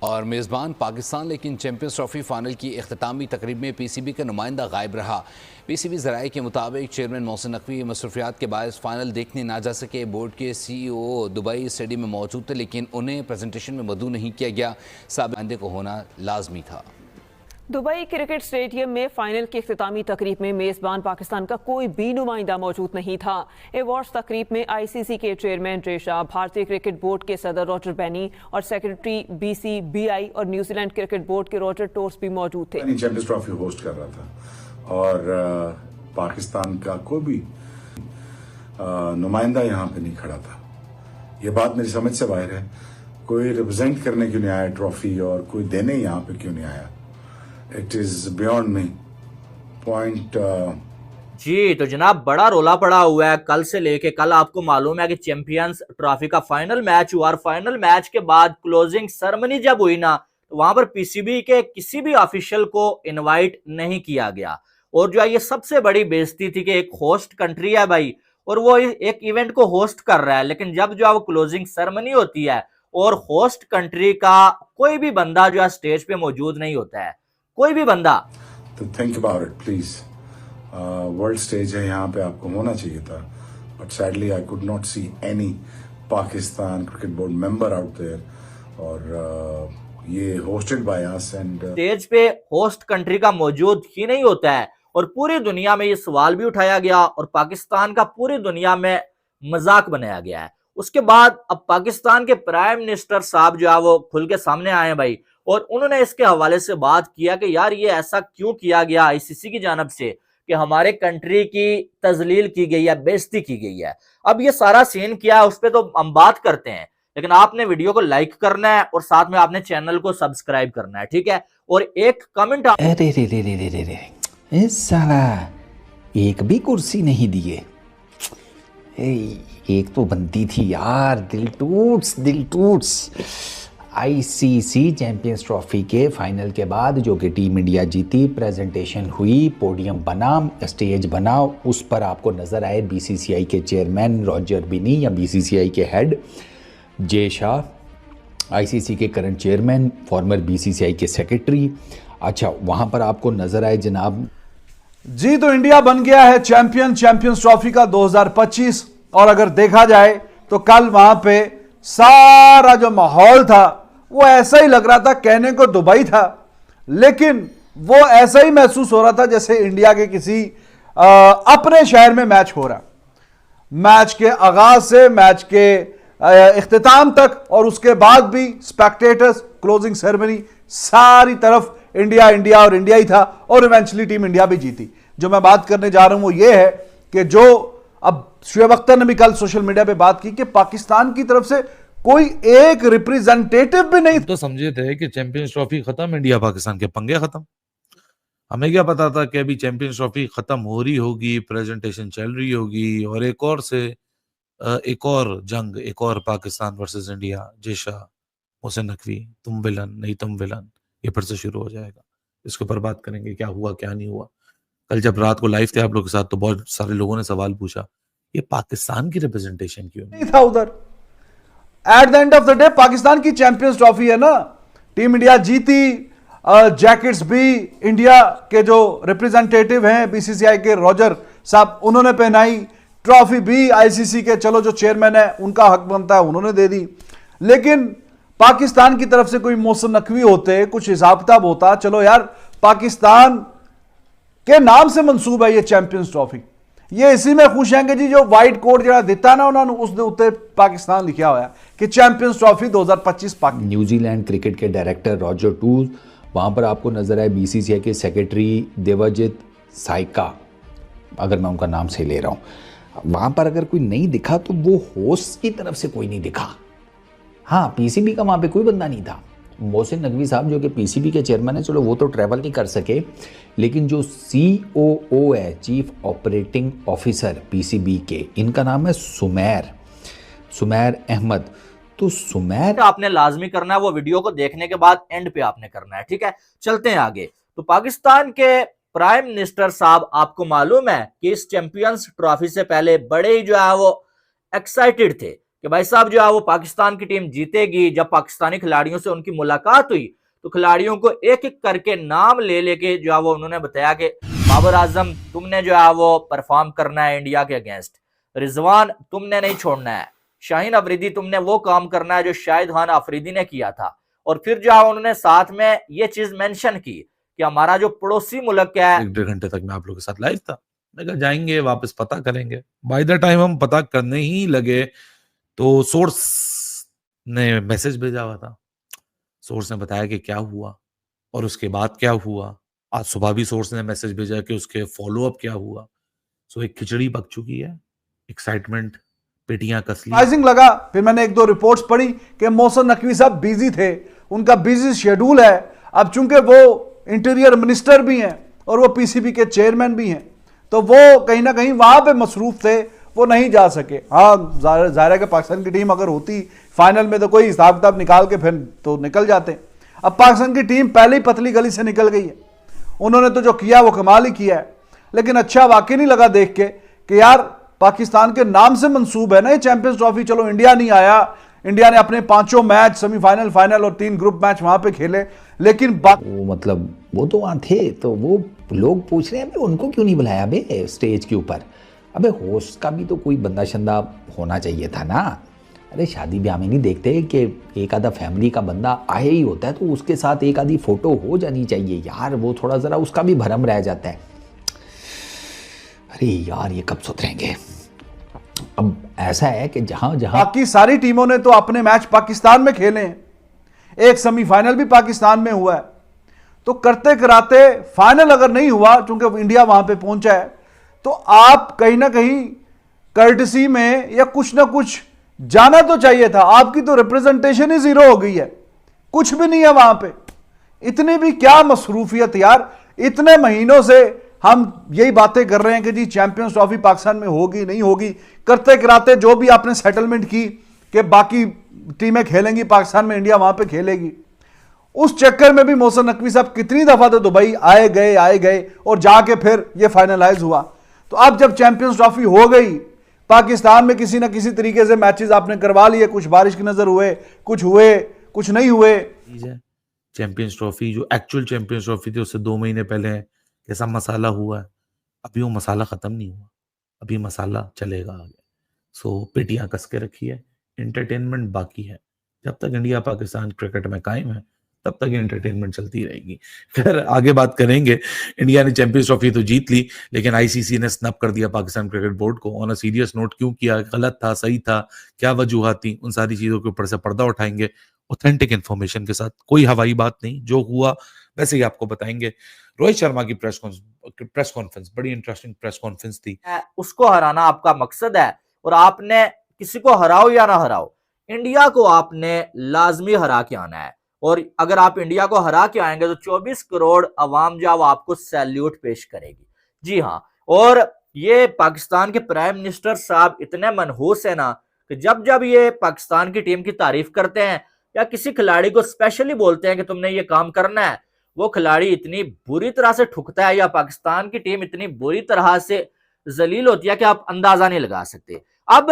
और मेज़बान पाकिस्तान लेकिन चैंपियंस ट्रॉफी फाइनल की इख्तितामी तकरीब में पीसीबी का नुमाइंदा गायब रहा। पीसीबी ज़राए के मुताबिक चेयरमैन मोहसिन नकवी मसरूफियात के बायस फाइनल देखने ना जा सके। बोर्ड के CEO दुबई स्टेडियम में मौजूद थे लेकिन उन्हें प्रेजेंटेशन में मदऊ नहीं किया गया। साबिक़ को होना लाजमी था। दुबई क्रिकेट स्टेडियम में फाइनल की इख्तितामी तकरीब में मेज़बान पाकिस्तान का कोई भी नुमाइंदा मौजूद नहीं था। अवार्ड्स तकरीब में ICC के चेयरमैन जे शाह, भारतीय क्रिकेट बोर्ड के सदर रॉजर बेनी और सेक्रेटरी BCBI और न्यूजीलैंड क्रिकेट बोर्ड के रॉजर टोर्स भी मौजूद थे। चैंपियंस ट्रॉफी होस्ट कर रहा था और पाकिस्तान का कोई भी नुमाइंदा यहाँ पे नहीं खड़ा था। ये बात मेरी समझ से बाहर है। कोई रिप्रेजेंट करने क्यों नहीं आया ट्रॉफी और कोई देने यहाँ पे क्यों नहीं आया? It is beyond me point. जी तो जनाब बड़ा रोला पड़ा हुआ है कल से लेके। कल आपको मालूम है कि चैंपियंस ट्रॉफी का फाइनल मैच हुआ और फाइनल मैच के बाद क्लोजिंग सेरेमनी जब हुई ना तो वहां पर पीसीबी के किसी भी ऑफिशियल को इनवाइट नहीं किया गया। और जो है ये सबसे बड़ी बेइज्जती थी कि एक होस्ट कंट्री है भाई और वो एक इवेंट को होस्ट कर रहा है, लेकिन जब जो है वो क्लोजिंग सेरेमनी होती है और होस्ट कंट्री का कोई भी बंदा जो है स्टेज पे मौजूद नहीं होता है, कोई भी बंदा। तो think about it please. World stage है, यहाँ पे आपको होना चाहिए था, but sadly I could not see any Pakistan cricket board member out there. और ये hosted by us and stage पे होस्ट कंट्री का मौजूद ही नहीं होता है। और पूरी दुनिया में ये सवाल भी उठाया गया और पाकिस्तान का पूरी दुनिया में मजाक बनाया गया है। उसके बाद अब पाकिस्तान के प्राइम मिनिस्टर साहब जो है वो खुल के सामने आए हैं भाई और उन्होंने इसके हवाले से बात किया कि यार ये ऐसा क्यों किया गया ICC की जानब से कि हमारे कंट्री की तजलील की गई है, बेइज्जती की गई है। अब ये सारा सीन क्या है उस पर तो हम बात करते हैं, लेकिन आपने वीडियो को लाइक करना है और साथ में आपने चैनल को सब्सक्राइब करना है, ठीक है? और एक कमेंट। अरे रे रे रे रे रे रे साला एक भी कुर्सी नहीं दिए। एक तो बनती थी यार, दिल टूट्स। ICC चैंपियंस ट्रॉफी के फाइनल के बाद जो कि टीम इंडिया जीती, प्रेजेंटेशन हुई, पोडियम बना, स्टेज बना, उस पर आपको नज़र आए BCCI के चेयरमैन रॉजर बिनी या BCCI के हेड जे शाह, ICC के करंट चेयरमैन, फॉर्मर BCCI के सेक्रेटरी। अच्छा, वहाँ पर आपको नज़र आए जनाब। जी तो इंडिया बन गया है चैंपियंस ट्रॉफी का 2025। और अगर देखा जाए तो कल वहां पे सारा जो माहौल था वो ऐसा ही लग रहा था, कहने को दुबई था लेकिन वो ऐसा ही महसूस हो रहा था जैसे इंडिया के किसी अपने शहर में मैच हो रहा। मैच के आगाज से मैच के इख्तिताम तक और उसके बाद भी स्पेक्टेटर्स, क्लोजिंग सेरेमनी, सारी तरफ इंडिया और इंडिया ही था और इवेंचुअली टीम इंडिया भी जीती। जो मैं बात करने जा रहा हूं वो ये है कि जो अब शुएब अख्तर ने भी कल सोशल मीडिया पे बात की कि पाकिस्तान की तरफ से कोई एक रिप्रेजेंटेटिव भी नहीं। तो समझे थे कि चैंपियंस ट्रॉफी खत्म, इंडिया पाकिस्तान के पंगे खत्म। हमें क्या पता था कि अभी चैंपियंस ट्रॉफी खत्म हो रही होगी, प्रेजेंटेशन चल रही होगी और एक और जंग, एक और पाकिस्तान वर्सेस इंडिया, जे शाह, मोहसिन नकवी, तुम विलन नहीं तुम विलन, ये फिर से शुरू हो जाएगा। इसके ऊपर बात करेंगे क्या हुआ क्या नहीं हुआ। कल जब रात को लाइव थे आप लोग के साथ तो बहुत सारे लोगों ने सवाल पूछा, ये पाकिस्तान की रिप्रेजेंटेशन क्यों नहीं था उधर। At the end of the day Pakistan की चैंपियंस ट्रॉफी है ना, टीम इंडिया जीती, जैकेट्स भी इंडिया के जो रिप्रेजेंटेटिव हैं BCCI के रॉजर साहब उन्होंने पहनाई, ट्रॉफी भी ICC के चलो जो चेयरमैन है उनका हक बनता है उन्होंने दे दी। लेकिन पाकिस्तान की तरफ से कोई मोहसिन नकवी होते, कुछ हिसाब किताब होता, चलो यार पाकिस्तान के नाम से मंसूब है ये चैंपियंस ट्रॉफी, ये इसी में खुश हैं कि जी जो व्हाइट कोट जरा दिता ना उन्होंने उसके उत्ते पाकिस्तान लिखा हुआ कि champions trophy 2025 Pakistan. New Zealand cricket के डायरेक्टर रॉजर टूर्स, वहां पर आपको नजर आए BCCI के सेक्रेटरी देवाजित साइका, अगर मैं उनका नाम सही ले रहा हूं। वहां पर अगर कोई नहीं दिखा तो वो होस्ट की तरफ से कोई नहीं दिखा। हाँ, PCB का वहां पे कोई बंदा नहीं था। मोहसिन नकवी साहब जो कि PCB के चेयरमैन है, चलो वो तो ट्रैवल नहीं कर सके, लेकिन जो COO है, चीफ ऑपरेटिंग ऑफिसर PCB के, इनका नाम है सुमैर अहमद। तो सुमैर आपने लाजमी करना है, वो वीडियो को देखने के बाद एंड पे आपने करना है, ठीक है? चलते हैं आगे। तो पाकिस्तान के प्राइम मिनिस्टर साहब, आपको मालूम है कि इस चैंपियंस ट्रॉफी से पहले बड़े ही जो है वो एक्साइटेड थे कि भाई साहब जो है वो पाकिस्तान की टीम जीतेगी। जब पाकिस्तानी खिलाड़ियों से उनकी मुलाकात हुई तो खिलाड़ियों को एक एक करके नाम ले लेके जो है वो उन्होंने बताया कि बाबर आजम तुमने जो है वो परफॉर्म करना है इंडिया के अगेंस्ट, रिजवान तुमने नहीं छोड़ना है, शाहीन अफरीदी तुमने वो काम करना है जो शाहिद खान अफरीदी ने किया था। और फिर जो है उन्होंने साथ में ये चीज मेंशन की कि हमारा जो पड़ोसी मुल्क है, 1-1.5 घंटे तक मैं आप लोगों के साथ लाइव था। मैं कहा जाएंगे वापस पता करेंगे। बाय द टाइम हम पता करने ही लगे तो सोर्स ने मैसेज भेजा हुआ था। सोर्स ने बताया कि क्या हुआ और उसके बाद क्या हुआ। आज सुबह भी सोर्स ने मैसेज भेजा कि उसके फॉलो अप क्या हुआ। सो एक खिचड़ी पक चुकी है, एक्साइटमेंट पेटियां कस ली। सरप्राइजिंग लगा। फिर मैंने एक दो रिपोर्ट्स पढ़ी कि मोहसिन नकवी साहब बिजी थे, उनका बिजी शेड्यूल है। अब चूंकि वो इंटीरियर मिनिस्टर भी हैं और वो पीसीबी के चेयरमैन भी हैं, तो वो कहीं ना कहीं वहां पे मसरूफ थे, वो नहीं जा सके। हाँ, जाहिर है कि पाकिस्तान की टीम अगर होती फाइनल में तो कोई हिसाब किताब निकाल के फिर तो निकल जाते। अब पाकिस्तान की टीम पहले ही पतली गली से निकल गई है। उन्होंने तो जो किया वो कमाल ही किया है, लेकिन अच्छा वाकई नहीं लगा देख के कि यार पाकिस्तान के नाम से मंसूब है ना ये चैंपियंस ट्रॉफी। चलो इंडिया नहीं आया, इंडिया ने अपने 5 मैच सेमीफाइनल, फाइनल और 3 ग्रुप मैच वहां पे खेले, लेकिन वो मतलब वो तो वहाँ थे, तो वो लोग पूछ रहे हैं अबे उनको क्यों नहीं बुलाया बे स्टेज के ऊपर। अबे होस्ट का भी तो कोई बंदा शंदा होना चाहिए था ना। अरे शादी ब्याह में नहीं देखते कि एक आधा फैमिली का बंदा आए ही होता है तो उसके साथ एक आधी फोटो हो जानी चाहिए यार, वो थोड़ा ज़रा उसका भी भरम रह जाता है। अरे यार ये कब सुधरेंगे। अब ऐसा है कि जहां जहां बाकी सारी टीमों ने तो अपने मैच पाकिस्तान में खेले हैं, एक सेमीफाइनल भी पाकिस्तान में हुआ है, तो करते कराते फाइनल अगर नहीं हुआ, चूंकि इंडिया वहां पे पहुंचा है, तो आप कहीं ना कहीं कर्टसी में या कुछ ना कुछ जाना तो चाहिए था। आपकी तो रिप्रेजेंटेशन ही जीरो हो गई है, कुछ भी नहीं है वहां पे। इतनी भी क्या मसरूफियत यार, इतने महीनों से हम यही बातें कर रहे हैं कि जी चैंपियंस ट्रॉफी पाकिस्तान में होगी नहीं होगी, करते कराते जो भी आपने सेटलमेंट की कि बाकी टीमें खेलेंगी पाकिस्तान में, इंडिया वहां पे खेलेगी, उस चक्कर में भी मोहसिन नकवी साहब कितनी दफा तो दुबई आए गए और जाके फिर ये फाइनलाइज हुआ। तो अब जब चैंपियंस ट्रॉफी हो गई, पाकिस्तान में किसी ना किसी तरीके से मैचेस आपने करवा लिए, कुछ बारिश की नजर हुए, कुछ नहीं हुए। चैंपियंस ट्रॉफी जो एक्चुअल चैंपियंस ट्रॉफी थी उससे 2 महीने पहले कैसा मसाला हुआ है, अभी वो मसाला खत्म नहीं हुआ, अभी मसाला चलेगा आगे। सो पेटियां कस के रखी है, एंटरटेनमेंट बाकी है। जब तक इंडिया पाकिस्तान क्रिकेट में कायम है तब तक एंटरटेनमेंट चलती रहेगी। खैर आगे बात करेंगे। इंडिया ने चैंपियंस ट्रॉफी तो जीत ली, लेकिन आईसीसी ने स्नब कर दिया पाकिस्तान क्रिकेट बोर्ड को। ऑन अ सीरियस नोट क्यों किया, गलत था, सही था, क्या वजूहात थी, उन सारी चीजों के ऊपर से पर्दा उठाएंगे ऑथेंटिक इन्फॉर्मेशन के साथ। कोई हवाई बात नहीं, जो हुआ वैसे ही आपको बताएंगे। रोहित शर्मा की प्रेस कॉन्फ्रेंस बड़ी इंटरेस्टिंग प्रेस कॉन्फ्रेंस थी। उसको हराना आपका मकसद है और आपने किसी को हराओ या ना हराओ, इंडिया को आपने लाजमी हरा के आना है। और अगर आप इंडिया को हरा के आएंगे तो 24 करोड़ अवाम जो आपको सैल्यूट पेश करेगी। जी हाँ, और ये पाकिस्तान के प्राइम मिनिस्टर साहब इतने मनहूस है ना कि जब जब ये पाकिस्तान की टीम की तारीफ करते हैं या किसी खिलाड़ी को स्पेशली बोलते हैं कि तुमने ये काम करना है, वो खिलाड़ी इतनी बुरी तरह से ठुकता है या पाकिस्तान की टीम इतनी बुरी तरह से जलील होती है कि आप अंदाजा नहीं लगा सकते। अब